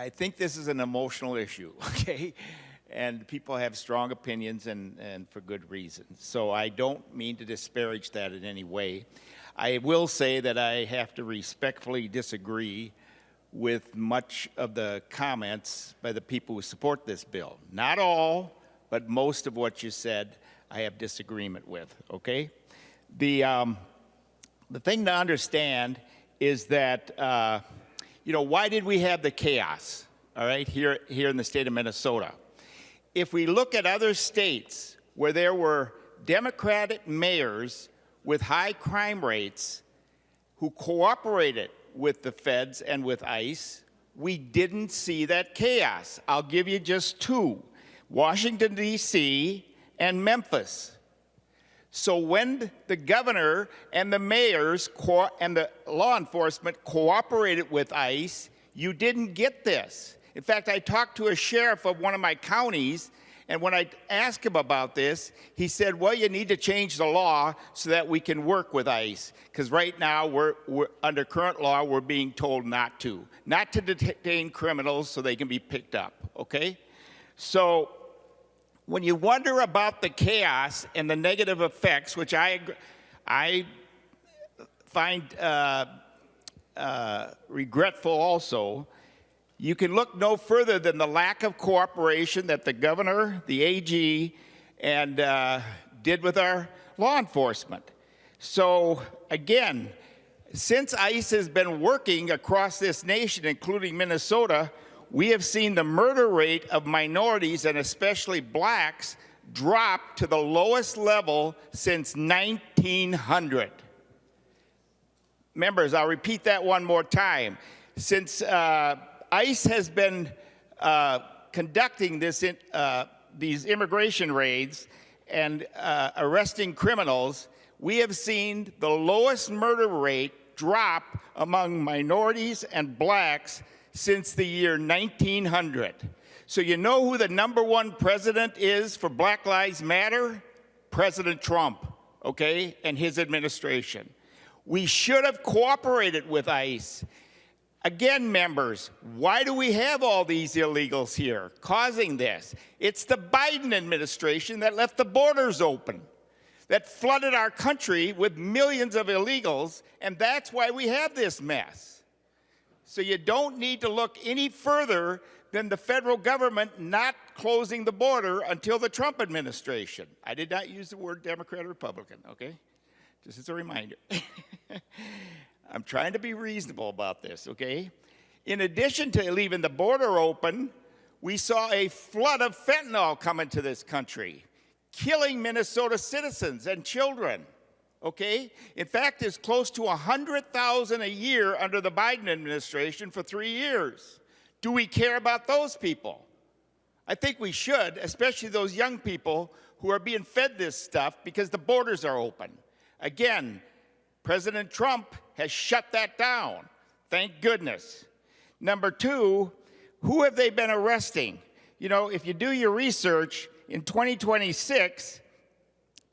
I think this is an emotional issue, okay? And people have strong opinions and for good reason. So I don't mean to disparage that in any way. I will say that I have to respectfully disagree with much of the comments by the people who support this bill. Not all, but most of what you said I have disagreement with, okay? The thing to understand is that, why did we have the chaos, all right, here in the state of Minnesota? If we look at other states where there were Democratic mayors with high crime rates who cooperated with the feds and with ICE, we didn't see that chaos. I'll give you just two, Washington, D.C. and Memphis. So when the governor and the mayors and the law enforcement cooperated with ICE, you didn't get this. In fact, I talked to a sheriff of one of my counties, and when I asked him about this, he said, well, you need to change the law so that we can work with ICE, because right now, we're under current law, we're being told not to detain criminals so they can be picked up, okay? So when you wonder about the chaos and the negative effects, which I find regretful also, you can look no further than the lack of cooperation that the governor, the AG, and did with our law enforcement. So again, since ICE has been working across this nation, including Minnesota, we have seen the murder rate of minorities, and especially blacks, drop to the lowest level since 1900. Members, I'll repeat that one more time. Since ICE has been conducting these immigration raids and arresting criminals, we have seen the lowest murder rate drop among minorities and blacks since the year 1900. So you know who the #1 president is for Black Lives Matter? President Trump, okay, and his administration. We should have cooperated with ICE. Again, members, why do we have all these illegals here causing this? It's the Biden administration that left the borders open, that flooded our country with millions of illegals, and that's why we have this mess. So you don't need to look any further than the federal government not closing the border until the Trump administration. I did not use the word Democrat or Republican, okay? Just as a reminder. I'm trying to be reasonable about this, okay? In addition to leaving the border open, we saw a flood of fentanyl come into this country, killing Minnesota citizens and children, okay? In fact, it's close to 100,000 a year under the Biden administration for 3 years. Do we care about those people? I think we should, especially those young people who are being fed this stuff because the borders are open. Again, President Trump has shut that down. Thank goodness. #2, who have they been arresting? You know, if you do your research, in 2026,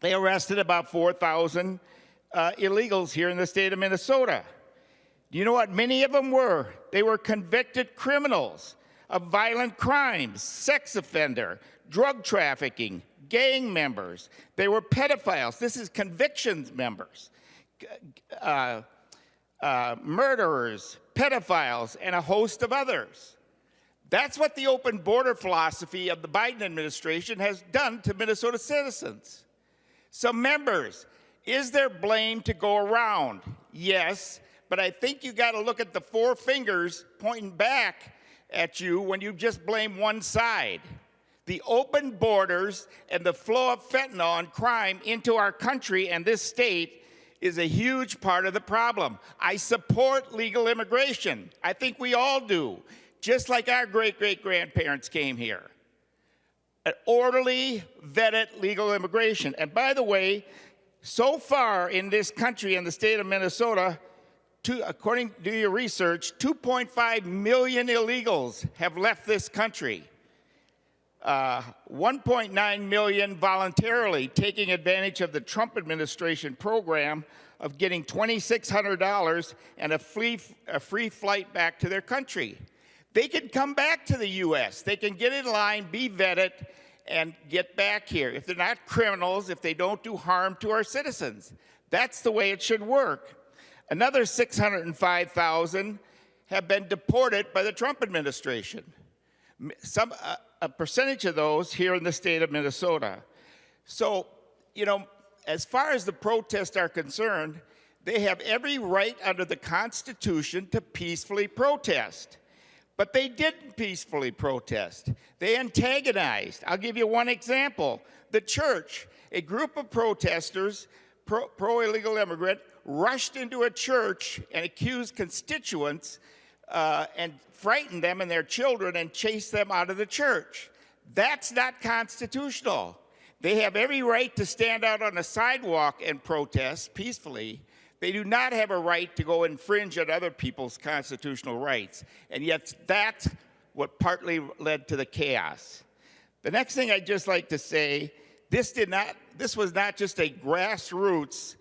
they arrested about 4,000 illegals here in the state of Minnesota. Do you know what many of them were? They were convicted criminals of violent crimes, sex offender, drug trafficking, gang members. They were pedophiles. This is convictions members. Murderers, pedophiles, and a host of others. That's what the open border philosophy of the Biden administration has done to Minnesota citizens. So members, is there blame to go around? Yes, but I think you got to look at the 4 fingers pointing back at you when you just blame one side. The open borders and the flow of fentanyl and crime into our country and this state is a huge part of the problem. I support legal immigration. I think we all do, just like our great-great-grandparents came here. An orderly, vetted legal immigration. And by the way, so far in this country, in the state of Minnesota, according to your research, 2.5 million illegals have left this country. 1.9 million voluntarily taking advantage of the Trump administration program of getting $2,600 and a free flight back to their country. they can come back to the U.S. They can get in line, be vetted, and get back here. If they're not criminals, if they don't do harm to our citizens. That's the way it should work. Another 605,000 have been deported by the Trump administration. A percentage of those here in the state of Minnesota. So, you know, as far as the protests are concerned, they have every right under the Constitution to peacefully protest. But they didn't peacefully protest. They antagonized. I'll give you one example. The church, a group of protesters, pro-illegal immigrant, rushed into a church and accused constituents and frightened them and their children and chased them out of the church. That's not constitutional. They have every right to stand out on a sidewalk and protest peacefully. They do not have a right to go infringe on other people's constitutional rights. And yet that's what partly led to the chaos. The next thing I'd just like to say, this was not just a grassroots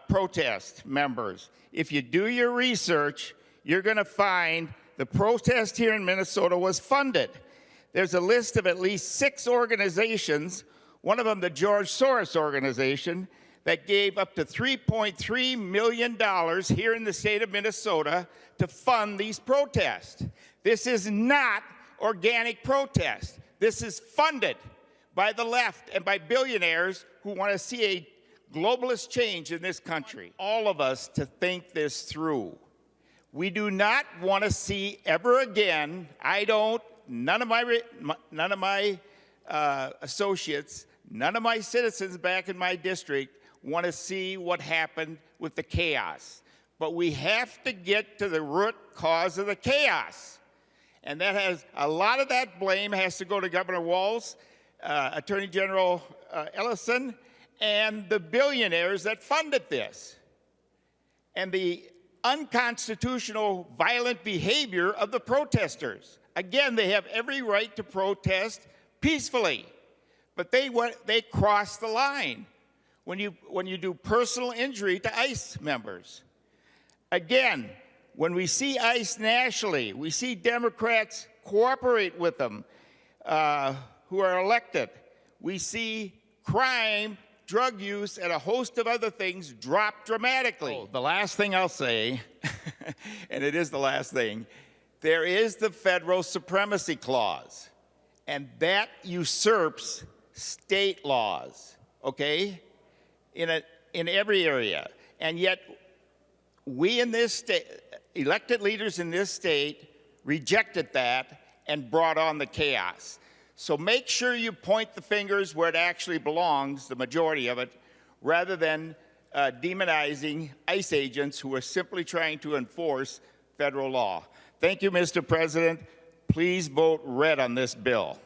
protest, members. If you do your research, you're going to find the protest here in Minnesota was funded. There's a list of at least 6 organizations, one of them the George Soros organization, that gave up to $3.3 million here in the state of Minnesota to fund these protests. This is not organic protest. This is funded by the left and by billionaires who want to see a globalist change in this country. All of us to think this through. We do not want to see ever again, I don't, none of my associates, none of my citizens back in my district want to see what happened with the chaos. But we have to get to the root cause of the chaos. And that has, a lot of that blame has to go to Governor Walz, Attorney General Ellison, and the billionaires that funded this. And the unconstitutional violent behavior of the protesters. Again, they have every right to protest peacefully, but they crossed the line when you do personal injury to ICE members. Again, when we see ICE nationally, we see Democrats cooperate with them who are elected. We see crime, drug use, and a host of other things drop dramatically. Oh, the last thing I'll say, and it is the last thing, there is the Federal Supremacy Clause, and that usurps state laws, okay, in every area. And yet, we in this state, elected leaders in this state, rejected that and brought on the chaos. So make sure you point the fingers where it actually belongs, the majority of it, rather than demonizing ICE agents who are simply trying to enforce federal law. Thank you, Mr. President. Please vote red on this bill.